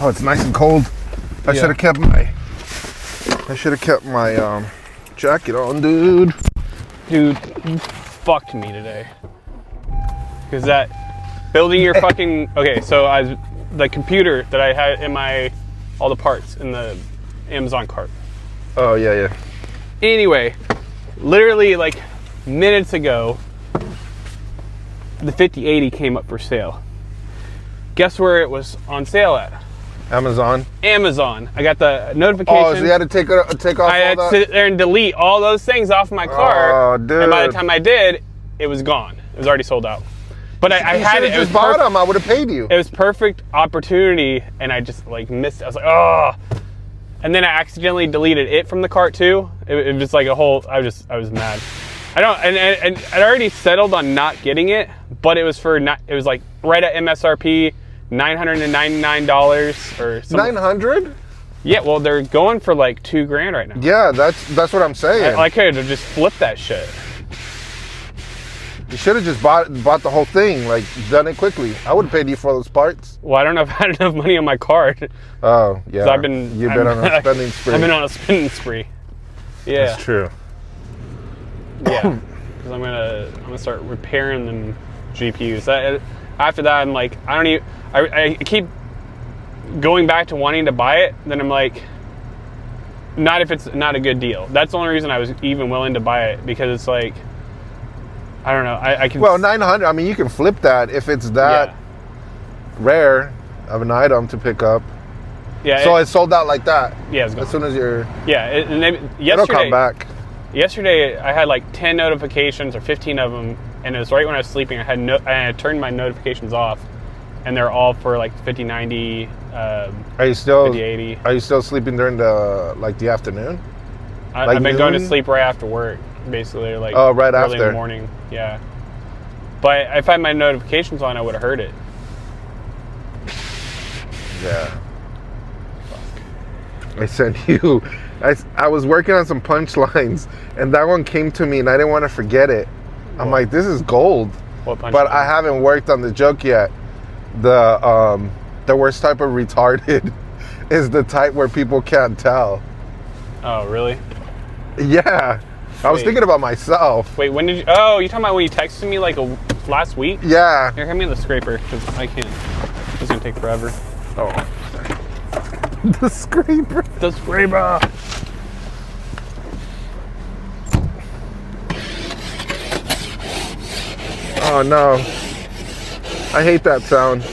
Oh, it's nice and cold. I should have kept my jacket on, dude. Dude, you fucked me today. Cause that building your fucking so the computer that I had in all the parts in the Amazon cart. Oh yeah. Anyway, literally like minutes ago, the 5080 came up for sale. Guess where it was on sale at? Amazon. I got the notification. Oh, so you had to take off I had to sit there and delete all those things off my cart. Oh, dude. And by the time I did, it was gone. It was already sold out. But I had it. Just bought them. I would have paid you. It was perfect opportunity, and I just like missed it. I was like, oh. And then I accidentally deleted it from the cart too. It was like a whole. I was mad. And I'd already settled on not getting it, but it was it was like right at MSRP, $999 or something. 900? Yeah, well they're going for like $2,000 right now. Yeah, that's what I'm saying. I could have just flipped that shit. You should have just bought the whole thing, like done it quickly. I would have paid you for those parts. Well, I don't know if I had enough money on my card. Oh, yeah. You've been on a spending spree. I've been on a spending spree. Yeah. That's true. Yeah. Because I'm gonna start repairing them GPUs. After that, I'm like, I keep going back to wanting to buy it. Then I'm like, not if it's not a good deal. That's the only reason I was even willing to buy it, because it's like, I don't know. I can. Well, 900. I mean, you can flip that if it's that rare of an item to pick up. Yeah. So it sold out like that. Yeah, it's gone. As soon as you're. Yeah, It'll come back. Yesterday, I had like 10 notifications or 15 of them, and it was right when I was sleeping. I had turned my notifications off, and they're all for like 5090. Are you still 5080? Are you still sleeping during the afternoon? I've been going to sleep right after work, basically, like right early after in the morning. Yeah, but if I had my notifications on, I would have heard it. Yeah. I sent you. I was working on some punchlines, and that one came to me, and I didn't want to forget it. I'm like, this is gold. What punchline? But I haven't worked on the joke yet. The worst type of retarded is the type where people can't tell. Oh, really? Yeah. I was thinking about myself. Wait, when did you? Oh, you talking about when you texted me like last week? Yeah. Here, hand me the scraper, because I can't. It's gonna take forever. Oh. The scraper. The scraper. Oh no. I hate that sound.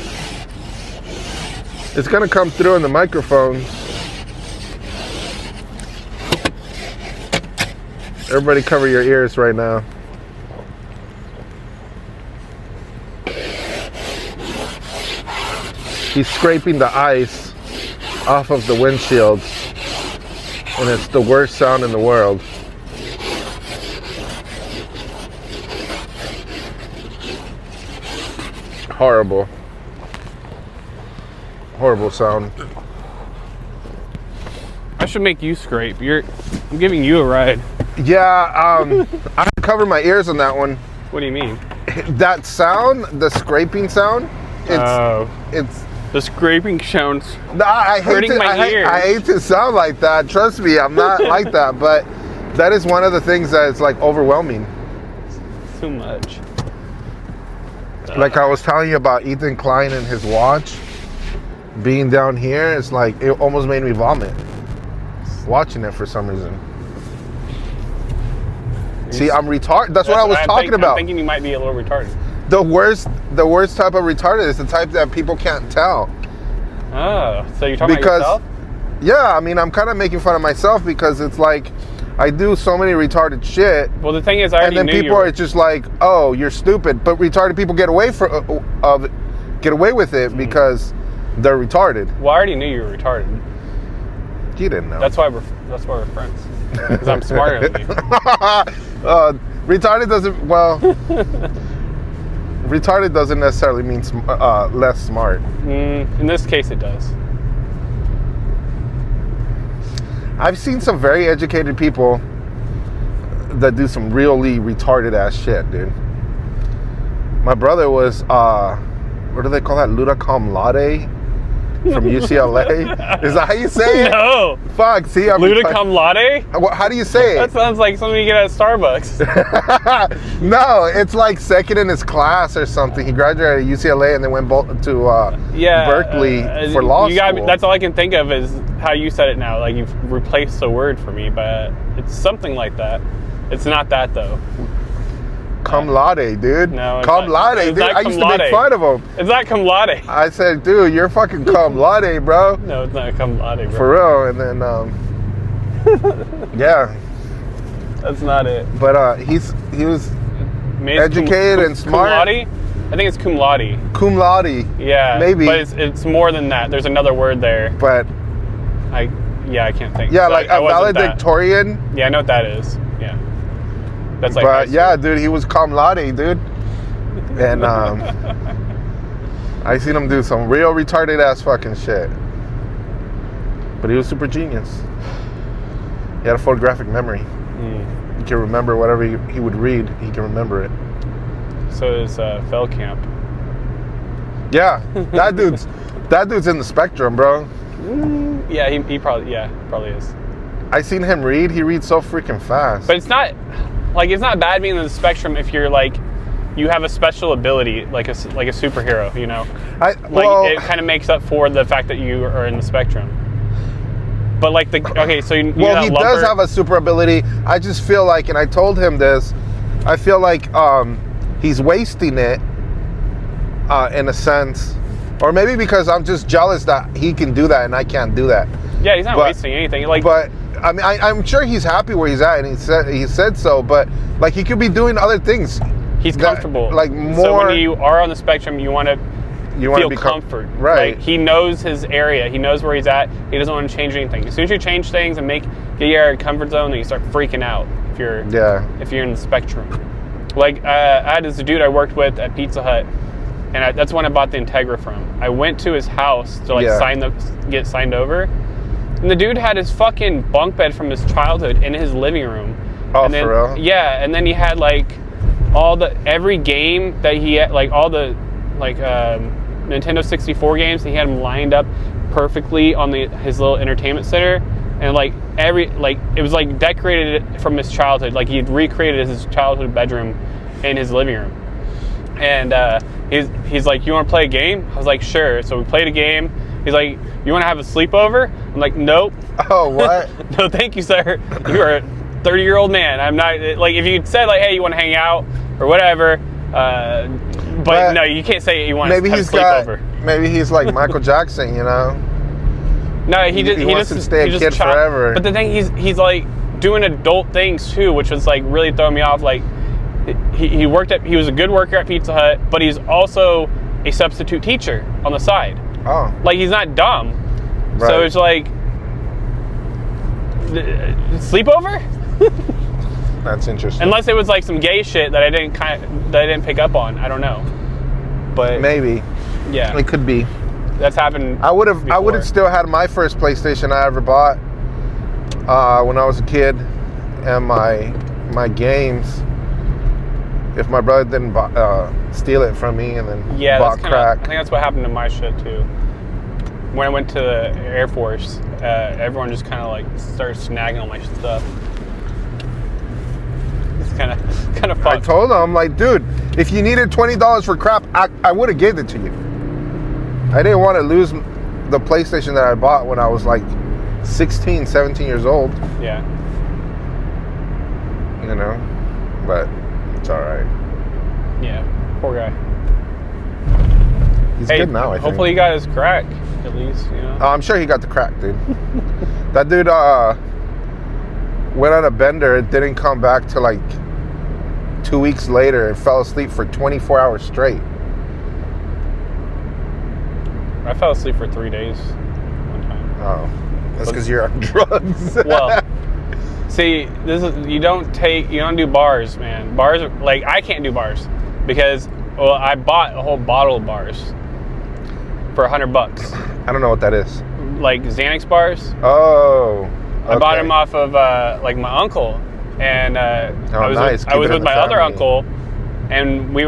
It's gonna come through in the microphone. Everybody cover your ears right now. He's scraping the ice off of the windshield, and it's the worst sound in the world. Horrible. Horrible sound. I should make you scrape. I'm giving you a ride. Yeah, I cover my ears on that one. What do you mean? That sound, the scraping sound, it's the scraping sounds. I hurting my ears. I hate to sound like that. Trust me, I'm not like that. But that is one of the things that is like overwhelming. Too much. Like I was telling you about Ethan Klein and his watch being down here. It's like it almost made me vomit watching it for some reason. See, I'm retarded. That's what I was talking about. I'm thinking you might be a little retarded. The worst type of retarded is the type that people can't tell. Oh, so you're talking about yourself? Yeah, I mean, I'm kind of making fun of myself because it's like I do so many retarded shit. Well, the thing is, I already knew and then people are just like, "Oh, you're stupid," but retarded people get away with it because they're retarded. Well, I already knew you were retarded. You didn't know. That's why we're friends. Because I'm smarter than you. Retarded doesn't. Well, retarded doesn't necessarily mean less smart. In this case, it does. I've seen some very educated people that do some really retarded ass shit, dude. My brother was, what do they call that? Luda cum laude? from UCLA. Is that how you say it? No. Fuck, see, I'm Luda cum laude? How do you say That it? sounds like something you get at Starbucks. No, it's like second in his class or something. He graduated at UCLA and then went to Berkeley for law school. That's all I can think of is how you said it now. Like you've replaced the word for me, but it's something like that. It's not that though. Cum laude, dude. No, cum laude, dude. I used to make fun of him. It's not cum laude. I said, dude, you're fucking cum laude, bro. No, it's not cum laude, bro. For real. And then, yeah. That's not it. But he was educated and smart. Cum laude? I think it's cum laude. Cum laude. Yeah. Maybe. But it's more than that. There's another word there. But. I can't think. Yeah, like a valedictorian. Yeah, I know what that is. Yeah. That's like. But yeah, dude, he was cum laude, dude. And I seen him do some real retarded ass fucking shit. But he was super genius. He had a photographic memory. He can remember whatever he would read. He can remember it. So is Feldkamp. Yeah, that dude's in the spectrum, bro. Yeah, he probably is. I seen him read. He reads so freaking fast. But it's not bad being in the spectrum if you're like you have a special ability like a superhero, you know. It kind of makes up for the fact that you are in the spectrum. But like he does have a super ability. I just feel like, and I told him this, I feel like he's wasting it in a sense. Or maybe because I'm just jealous that he can do that and I can't do that. Yeah, he's not wasting anything. But I mean, I'm sure he's happy where he's at, and he said so. But like, he could be doing other things. He's comfortable. Like more. So when you are on the spectrum, you want to feel comfort. Right. Like, he knows his area. He knows where he's at. He doesn't want to change anything. As soon as you change things and get your comfort zone, then you start freaking out. If you're in the spectrum. Like I had this dude I worked with at Pizza Hut. And that's when I bought the Integra from. I went to his house to get signed over, and the dude had his fucking bunk bed from his childhood in his living room. Oh, and then, for real? Yeah, and then he had like every game that he had, like all the Nintendo 64 games. He had them lined up perfectly on his little entertainment center, and it was like decorated from his childhood. Like he'd recreated his childhood bedroom in his living room. And he's like, you want to play a game? I was like, sure. So we played a game. He's like, you want to have a sleepover? I'm like, nope. Oh, what? No, thank you, sir. You are a 30-year-old man. I'm not, like, if you said, like, hey, you want to hang out or whatever, but no, you can't say you want to have a sleepover. Maybe he's like Michael Jackson, you know? No, he wants to stay a kid forever. But the thing, he's like doing adult things too, which was like really throwing me off. Like, he was a good worker at Pizza Hut, but he's also a substitute teacher on the side. Oh. Like, he's not dumb. Right. So it's like, sleepover? That's interesting. Unless it was like some gay shit that I didn't pick up on. I don't know. But maybe. Yeah. It could be. That's happened. I would have still had my first PlayStation I ever bought when I was a kid, and my games. If my brother didn't steal it from me and then bought crack. I think that's what happened to my shit too. When I went to the Air Force, everyone just kind of like started snagging all my stuff. It's kind of fun. I told him, I'm like, dude, if you needed $20 for crap, I would have gave it to you. I didn't want to lose the PlayStation that I bought when I was like 16, 17 years old. Yeah. You know, but it's all right. Yeah, poor guy. He's good now, I think. Hopefully he got his crack, at least, you know. I'm sure he got the crack, dude. That dude went on a bender. It didn't come back till like 2 weeks later and fell asleep for 24 hours straight. I fell asleep for 3 days one time. Oh, that's because you're on drugs. Well, see, you don't do bars, man. Bars are, like, I can't do bars because I bought a whole bottle of bars for $100. I don't know what that is. Like Xanax bars. Oh, okay. I bought them off of like my uncle, and I was with my other uncle, and we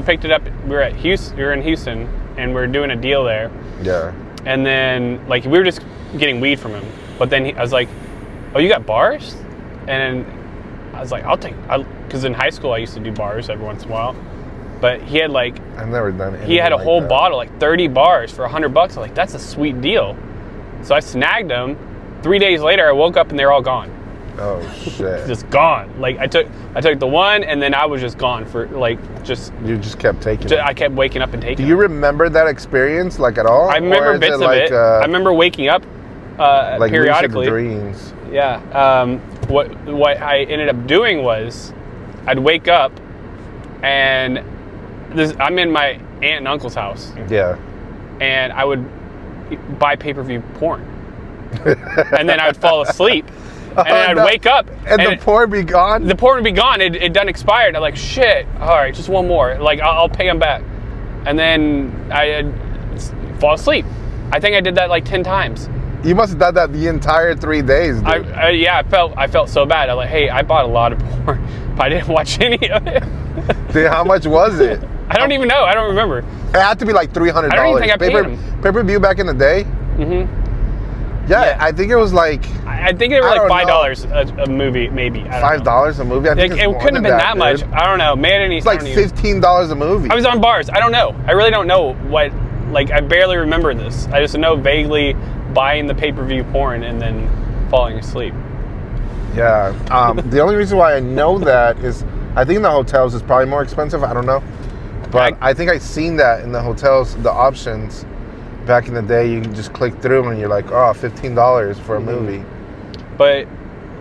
picked it up. We were in Houston, and we were doing a deal there. Yeah. And then, like, we were just getting weed from him. But then I was like, oh, you got bars? And I was like, because in high school I used to do bars every once in a while. But he had like, I've never done it. He had a like whole that. bottle, like 30 bars for $100. I'm like, that's a sweet deal. So I snagged them. 3 days later, I woke up and they were all gone. Oh shit! Just gone. Like I took the one, and then I was just gone for like just. You just kept taking it. I kept waking up and taking. Do you remember that experience like at all? I remember bits of it. I remember waking up like periodically. lucid dreams. Yeah. What I ended up doing was, I'd wake up, and I'm in my aunt and uncle's house. Yeah. And I would buy pay-per-view porn, and then I would fall asleep. And then I'd wake up. And the porn be gone? The porn would be gone. It done expired. I'm like, shit. All right, just one more. Like, I'll pay them back. And then I'd fall asleep. I think I did that like 10 times. You must have done that the entire 3 days, dude. I felt so bad. I was like, hey, I bought a lot of porn, but I didn't watch any of it. Dude, how much was it? I don't even know. I don't remember. It had to be like $300. I don't even think I paid them. Pay-per-view back in the day? Mm-hmm. Yeah, I think it was like... I think they were like $5 a movie, maybe. $5 a movie? I think it couldn't have been that much. I don't know. It's like $15 a movie. I was on bars. I don't know. I really don't know what... Like, I barely remember this. I just know vaguely buying the pay-per-view porn and then falling asleep. Yeah. The only reason why I know that is... I think in the hotels it's probably more expensive. I don't know. But I think I've seen that in the hotels, the options... Back in the day, you can just click through and you're like, oh, $15 for a movie. But,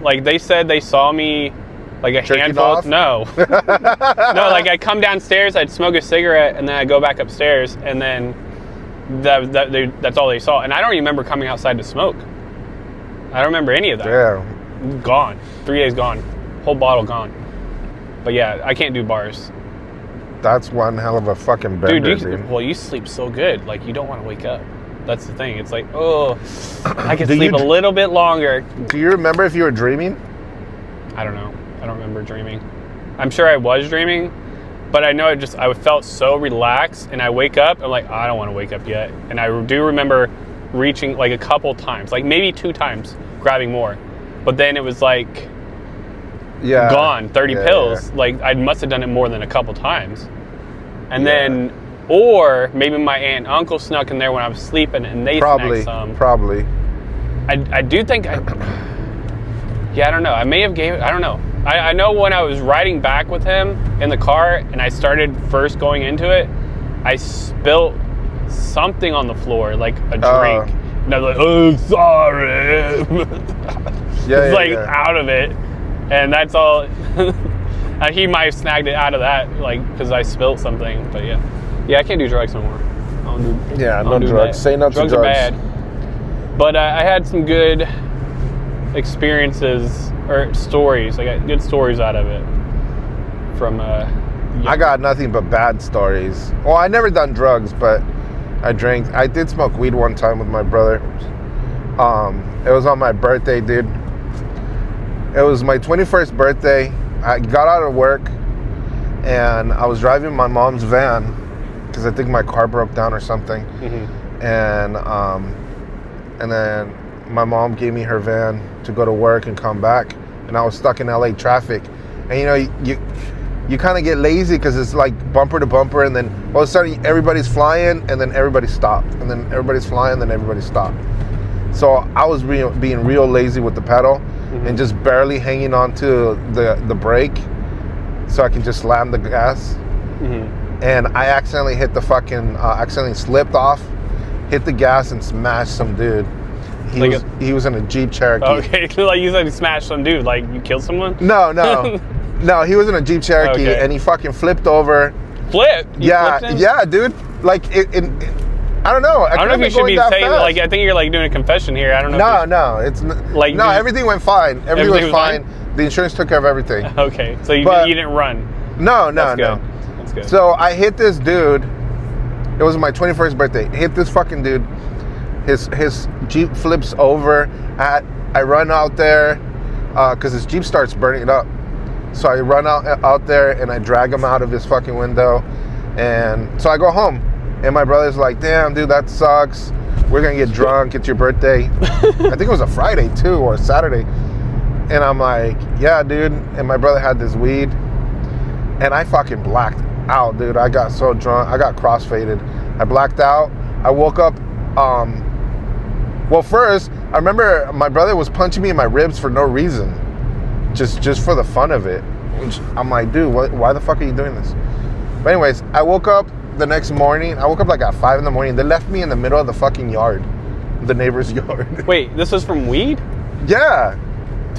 like, they said they saw me, like, a handful. Off? No. No, like, I'd come downstairs, I'd smoke a cigarette, and then I'd go back upstairs, and then that's all they saw. And I don't remember coming outside to smoke. I don't remember any of that. Yeah. Gone. 3 days gone. Whole bottle gone. But, yeah, I can't do bars. That's one hell of a fucking bender, dude. Well, you sleep so good. Like, you don't want to wake up. That's the thing. It's like, oh, I can sleep a little bit longer. Do you remember if you were dreaming? I don't know. I don't remember dreaming. I'm sure I was dreaming, but I know I felt so relaxed, and I wake up, I'm like, I don't want to wake up yet. And I do remember reaching, like, a couple times, like maybe 2 times, grabbing more. But then it was like... gone, 30 pills. Yeah. Like, I must have done it more than a couple times. And then, or maybe my aunt and uncle snuck in there when I was sleeping and they snagged some. Probably. I do think I don't know. I may have I don't know. I know when I was riding back with him in the car and I started first going into it, I spilt something on the floor, like a drink. And I was like, oh, sorry. Out of it. And that's all. He might have snagged it out of that, like, because I spilled something. But yeah, I can't do drugs no more. No drugs. Say no to drugs. Drugs are bad. But I had some good experiences or stories. I got good stories out of it. From I got nothing but bad stories. Well, I never done drugs, but I drank. I did smoke weed one time with my brother. It was on my birthday, dude. It was my 21st birthday. I got out of work and I was driving my mom's van because I think my car broke down or something. Mm-hmm. And then my mom gave me her van to go to work and come back. And I was stuck in LA traffic. And you know, you kind of get lazy because it's like bumper to bumper, and then all of a sudden everybody's flying and then everybody stopped. And then everybody's flying and then everybody stopped. So I was being real lazy with the pedal. Mm-hmm. And just barely hanging on to the brake so I can just slam the gas. Mm-hmm. And I accidentally hit the accidentally slipped off, hit the gas and smashed some dude. He was in a Jeep Cherokee. Okay, like you said, you smashed some dude, like you killed someone? No, he was in a Jeep Cherokee and he fucking flipped over. Flipped? Yeah, dude. Like, I don't know. I don't know if you should be saying, like, I think you're like doing a confession here. I don't know. No, everything went fine. Everything was fine. The insurance took care of everything. Okay, so you didn't run. No. That's good. So I hit this dude. It was my 21st birthday. Hit this fucking dude. His Jeep flips over. I run out there because his Jeep starts burning up. So I run out there and I drag him out of his fucking window. And so I go home. And my brother's like, damn, dude, that sucks. We're gonna get drunk. It's your birthday. I think it was a Friday too, or a Saturday. And I'm like, yeah, dude. And my brother had this weed, and I fucking blacked out, dude. I got so drunk. I got crossfaded. I blacked out. I woke up. Well, first, I remember my brother was punching me in my ribs for no reason, just for the fun of it. Which I'm like, dude, why the fuck are you doing this? But anyways, I woke up the next morning. I woke up like at 5 in the morning. They left me in the middle of the fucking yard, the neighbor's yard. Wait, this was from weed? Yeah.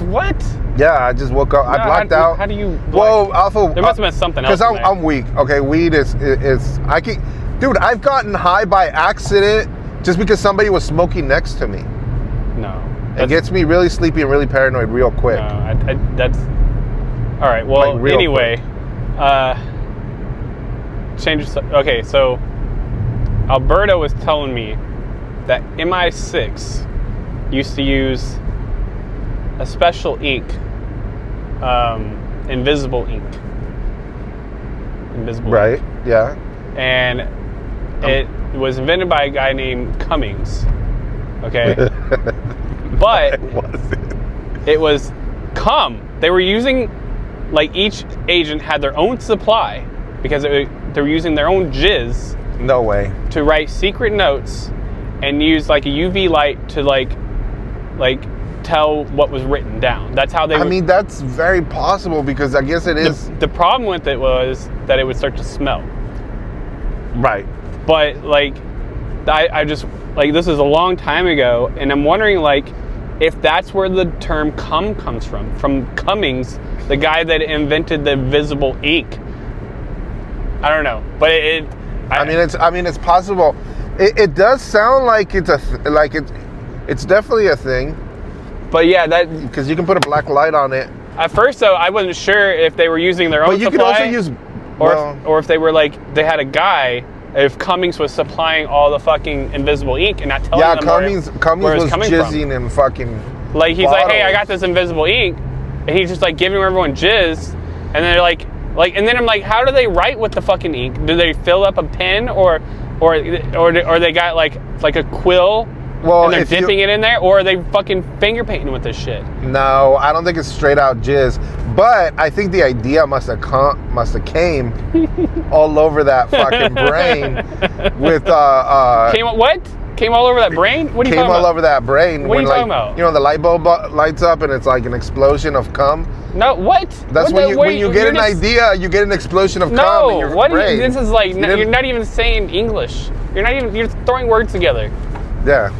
What? Yeah, I just woke up. No, I blacked out. How do you? Well, also there must have been something else. Because I'm weak. Okay, weed is I can, dude. I've gotten high by accident just because somebody was smoking next to me. No, it gets me really sleepy and really paranoid real quick. No, that's all right. Well, like anyway, okay, so Alberto was telling me that MI6 used to use a special ink, invisible ink. Invisible right, ink. Yeah. And it was invented by a guy named Cummings. Okay? But it was cum. They were using, like, each agent had their own supply because they were using their own jizz. No way. To write secret notes and use, like, a UV light to, like tell what was written down. That's how they. I mean, that's very possible because I guess it is. The problem with it was that it would start to smell. Right. But like, I just like this is a long time ago, and I'm wondering like if that's where the term "cum" comes from Cummings, the guy that invented the visible ink. I don't know, but I mean, it's possible. It does sound like it's it's definitely a thing. But yeah, that because you can put a black light on it. At first, though, I wasn't sure if they were using their own supply. But you supply, could also use, or if they were like they had a guy. If Cummings was supplying all the fucking invisible ink and not telling them Cummings where was jizzing and fucking. Like he's bottles. like, hey, I got this invisible ink, and he's just like giving everyone jizz, and they're like, and then I'm like, how do they write with the fucking ink? Do they fill up a pen or they got like a quill? Well, and they're dipping it in there, or are they fucking finger painting with this shit? No, I don't think it's straight out jizz. But I think the idea must have came all over that fucking brain with Came all over that brain? What are you talking about? Came all over that brain. What are you talking about? You know, the light bulb lights up and it's like an explosion of cum. No, what? That's when you get an idea, you get an explosion of cum in your brain. This is like you're not even saying English. You're throwing words together. Yeah.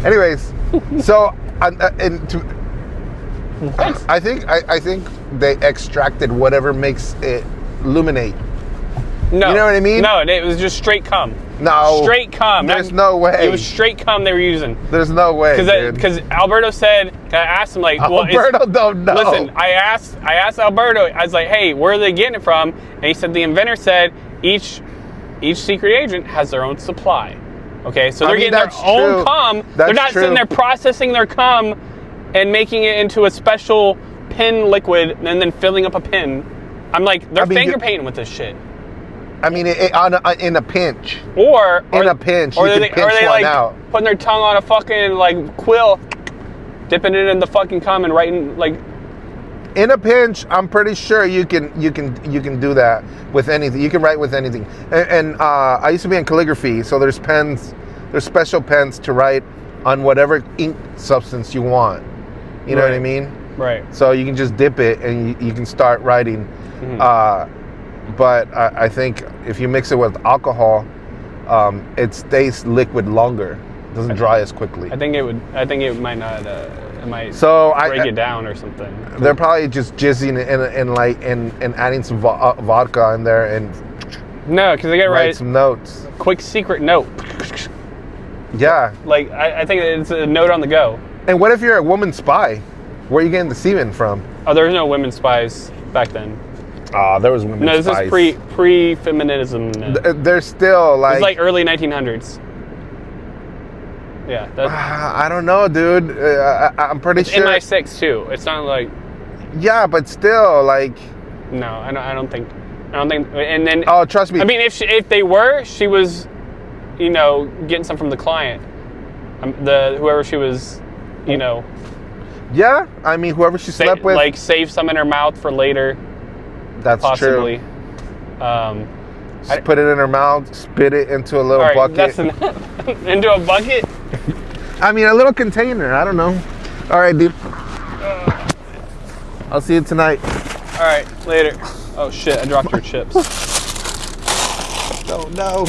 Anyways, so I think they extracted whatever makes it illuminate. No, you know what I mean? No, it was just straight cum. No, straight cum. There's no way. It was straight cum they were using. There's no way. Because Alberto said, I asked him like, Alberto don't know. Listen, I asked Alberto. I was like, hey, where are they getting it from? And he said the inventor said each secret agent has their own supply. Okay, so they're getting their own cum. They're not sitting there processing their cum and making it into a special pen liquid and then filling up a pen. I'm like, they're finger painting with this shit. I mean, in a pinch. Or a pinch, you can pinch one out. Putting their tongue on a fucking like quill, dipping it in the fucking cum and writing like. In a pinch, I'm pretty sure you can do that with anything. You can write with anything. And I used to be in calligraphy, so there's special pens to write on whatever ink substance you want. You know what I mean? Right. So you can just dip it and you can start writing. Mm-hmm. But I think if you mix it with alcohol, it stays liquid longer. It doesn't dry as quickly. I think it might not. It might break it down or something. They're probably just jizzing and adding some vodka in there and no, because they got to write some notes. Quick secret note. Yeah. Like I think it's a note on the go. And what if you're a woman spy? Where are you getting the semen from? Oh, there was no women spies back then. There was women spies. No, this is pre-feminism. There's still like... It's like early 1900s. Yeah. I don't know, dude. I'm pretty sure... It's MI6 too. It's not like... Yeah, but still, like... No, I don't think... And then... Oh, trust me. I mean, if they were, she was, getting some from the client. Whoever she was, you know. Yeah, I mean, whoever she slept with. Like, save some in her mouth for later. That's possibly. True. Just put it in her mouth, spit it into a little bucket. Into a bucket? I mean, a little container. I don't know. All right, dude. I'll see you tonight. All right, later. Oh, shit, I dropped your chips. Oh, no.